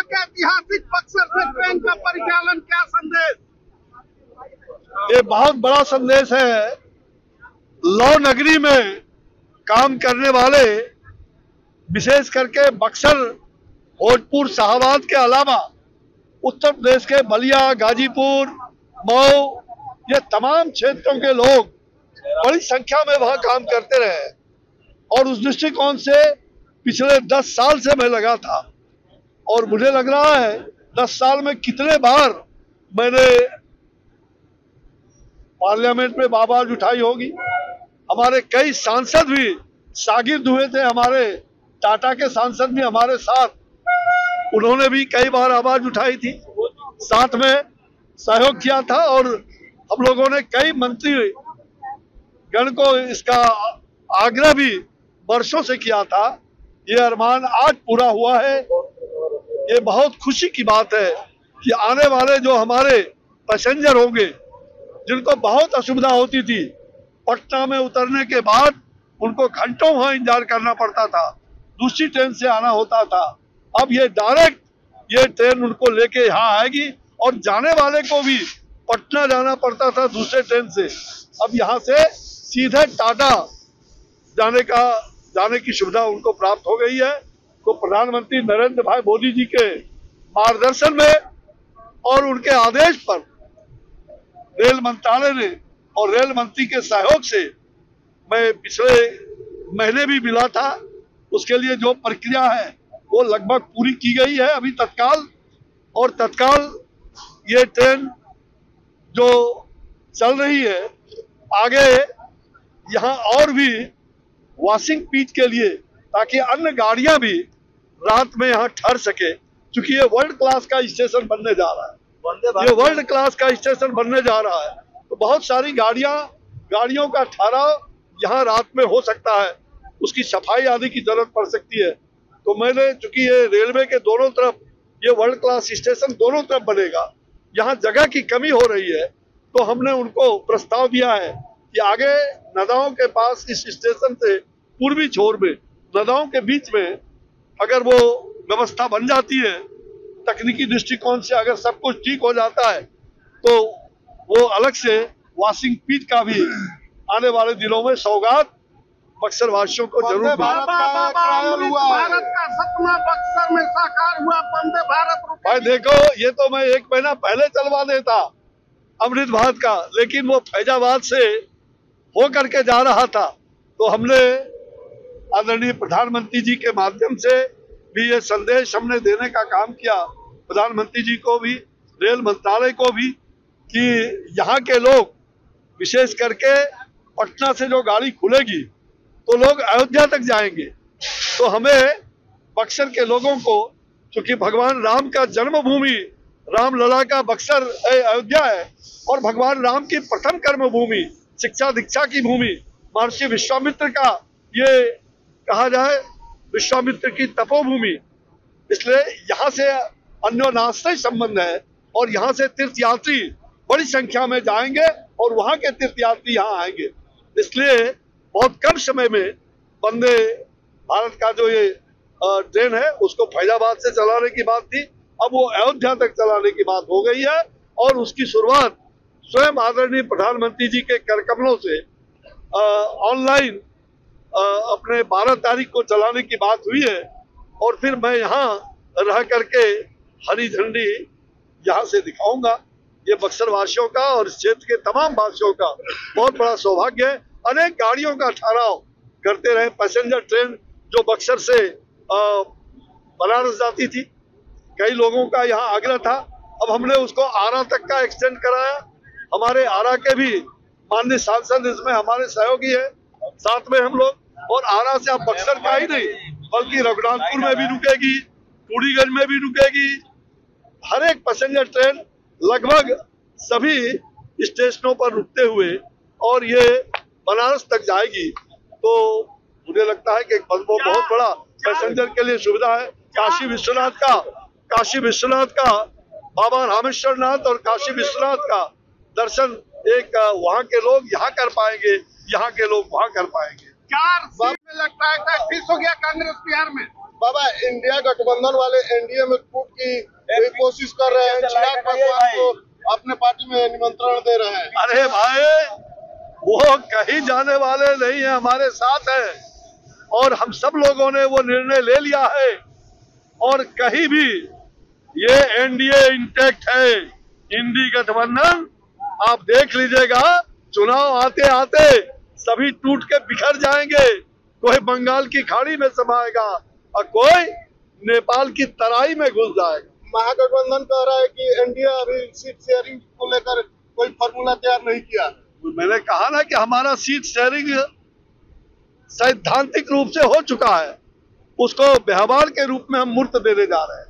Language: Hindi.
के ऐतिहासिक बक्सर से ट्रेन का परिचालन, क्या संदेश? ये बहुत बड़ा संदेश है। लौ नगरी में काम करने वाले, विशेष करके बक्सर, भोजपुर, शाहबाद के अलावा उत्तर प्रदेश के बलिया, गाजीपुर, मऊ, ये तमाम क्षेत्रों के लोग बड़ी संख्या में वहां काम करते रहे। और उस दृष्टिकोण से पिछले 10 साल से मैं लगा था, और मुझे लग रहा है 10 साल में कितने बार मैंने पार्लियामेंट में आवाज उठाई होगी। हमारे कई सांसद भी शागिर्द हुए थे, हमारे टाटा के सांसद भी हमारे साथ, उन्होंने भी कई बार आवाज उठाई थी, साथ में सहयोग किया था। और हम लोगों ने कई मंत्री गण को इसका आग्रह भी वर्षों से किया था। ये अरमान आज पूरा हुआ है। ये बहुत खुशी की बात है कि आने वाले जो हमारे पैसेंजर होंगे, जिनको बहुत असुविधा होती थी, पटना में उतरने के बाद उनको घंटों वहां इंतजार करना पड़ता था, दूसरी ट्रेन से आना होता था, अब ये डायरेक्ट ये ट्रेन उनको लेके यहाँ आएगी। और जाने वाले को भी पटना जाना पड़ता था दूसरे ट्रेन से, अब यहाँ से सीधे टाटा जाने की सुविधा उनको प्राप्त हो गई है। तो प्रधानमंत्री नरेंद्र भाई मोदी जी के मार्गदर्शन में और उनके आदेश पर रेल मंत्रालय ने और रेल मंत्री के सहयोग से मैं पिछले महीने भी मिला था, उसके लिए जो प्रक्रिया है वो लगभग पूरी की गई है अभी तत्काल। और तत्काल ये ट्रेन जो चल रही है आगे, यहाँ और भी वॉशिंग पिच के लिए, ताकि अन्य गाड़ियां भी रात में यहाँ ठहर सके, क्योंकि ये वर्ल्ड क्लास का स्टेशन बनने जा रहा है। ये वर्ल्ड क्लास का स्टेशन बनने जा रहा है, तो बहुत सारी गाड़ियों का ठहराव यहाँ रात में हो सकता है, उसकी सफाई आदि की जरूरत पड़ सकती है। तो मैंने, चूंकि ये रेलवे के दोनों तरफ ये वर्ल्ड क्लास स्टेशन दोनों तरफ बनेगा, यहाँ जगह की कमी हो रही है, तो हमने उनको प्रस्ताव दिया है कि आगे नदाओं के पास इस स्टेशन से पूर्वी छोर में, नदाओं के बीच में अगर वो व्यवस्था बन जाती है, तकनीकी दृष्टिकोण से अगर सब कुछ ठीक हो जाता है, तो वो अलग से वॉशिंग पिच का भी आने वाले दिनों में सौगात बक्सर वासियों को जरूर भारत का सपना बक्सर में साकार हुआ। वंदे भारत भाई देखो, ये तो मैं 1 महीना पहले चलवा देता अमृत भारत का, लेकिन वो फैजाबाद से हो करके जा रहा था, तो हमने आदरणीय प्रधानमंत्री जी के माध्यम से भी ये संदेश हमने देने का काम किया, प्रधानमंत्री जी को भी, रेल मंत्रालय को भी, कि यहाँ के लोग, विशेष करके पटना से जो गाड़ी खुलेगी तो लोग अयोध्या तक जाएंगे। तो हमें बक्सर के लोगों को, क्योंकि भगवान राम का जन्मभूमि रामलला का बक्सर अयोध्या है, और भगवान राम की प्रथम कर्म भूमि, शिक्षा दीक्षा की भूमि, महर्षि विश्वामित्र का, ये कहा जाए विश्वामित्र की तपोभूमि, इसलिए यहाँ से अन्योन्याश्रय संबंध है, और यहाँ से तीर्थयात्री बड़ी संख्या में जाएंगे और वहाँ के तीर्थयात्री यहाँ आएंगे। इसलिए बहुत कम समय में वंदे भारत का जो ये ट्रेन है उसको फैजाबाद से चलाने की बात थी, अब वो अयोध्या तक चलाने की बात हो गई है। और उसकी शुरुआत स्वयं आदरणीय प्रधानमंत्री जी के करकमलों से ऑनलाइन अपने 12 तारीख को चलाने की बात हुई है। और फिर मैं यहाँ रह करके हरी झंडी यहाँ से दिखाऊंगा। ये बक्सर वासियों का और इस क्षेत्र के तमाम वासियों का बहुत बड़ा सौभाग्य है। अनेक गाड़ियों का ठहराव करते रहे, पैसेंजर ट्रेन जो बक्सर से बनारस जाती थी, कई लोगों का यहाँ आग्रह था, अब हमने उसको आरा तक का एक्सटेंड कराया। हमारे आरा के भी माननीय सांसद इसमें हमारे सहयोगी है, साथ में हम लोग, और आरा से अब बक्सर का ही नहीं बल्कि रघुनाथपुर में भी रुकेगी, टूडीगंज में भी रुकेगी। हर एक पैसेंजर ट्रेन लगभग सभी स्टेशनों पर रुकते हुए और ये बनारस तक जाएगी। तो मुझे लगता है कि बहुत बड़ा पैसेंजर के लिए सुविधा है। काशी विश्वनाथ का बाबा रामेश्वर नाथ और काशी विश्वनाथ का दर्शन एक वहाँ के लोग यहाँ कर पाएंगे, यहाँ के लोग वहाँ कर पाएंगे। 4 सीट में लगता है, फिक्स हो गया कांग्रेस बिहार में। बाबा, इंडिया गठबंधन वाले एनडीए में कूट की कोशिश कर रहे हैं, चिराग पासवान को अपने पार्टी में निमंत्रण दे रहे हैं। अरे भाई, वो कहीं जाने वाले नहीं है, हमारे साथ है और हम सब लोगों ने वो निर्णय ले लिया है और कहीं भी ये एनडीए इंटैक्ट है, इंडी गठबंधन। आप देख लीजिएगा, चुनाव आते आते सभी टूट के बिखर जाएंगे। कोई बंगाल की खाड़ी में समाएगा और कोई नेपाल की तराई में घुस जाएगा। महागठबंधन कह रहा है कि एनडीए अभी सीट शेयरिंग को लेकर कोई फॉर्मूला तैयार नहीं किया। मैंने कहा ना कि हमारा सीट शेयरिंग सैद्धांतिक रूप से हो चुका है, उसको व्यवहार के रूप में हम मूर्त देने जा रहे हैं।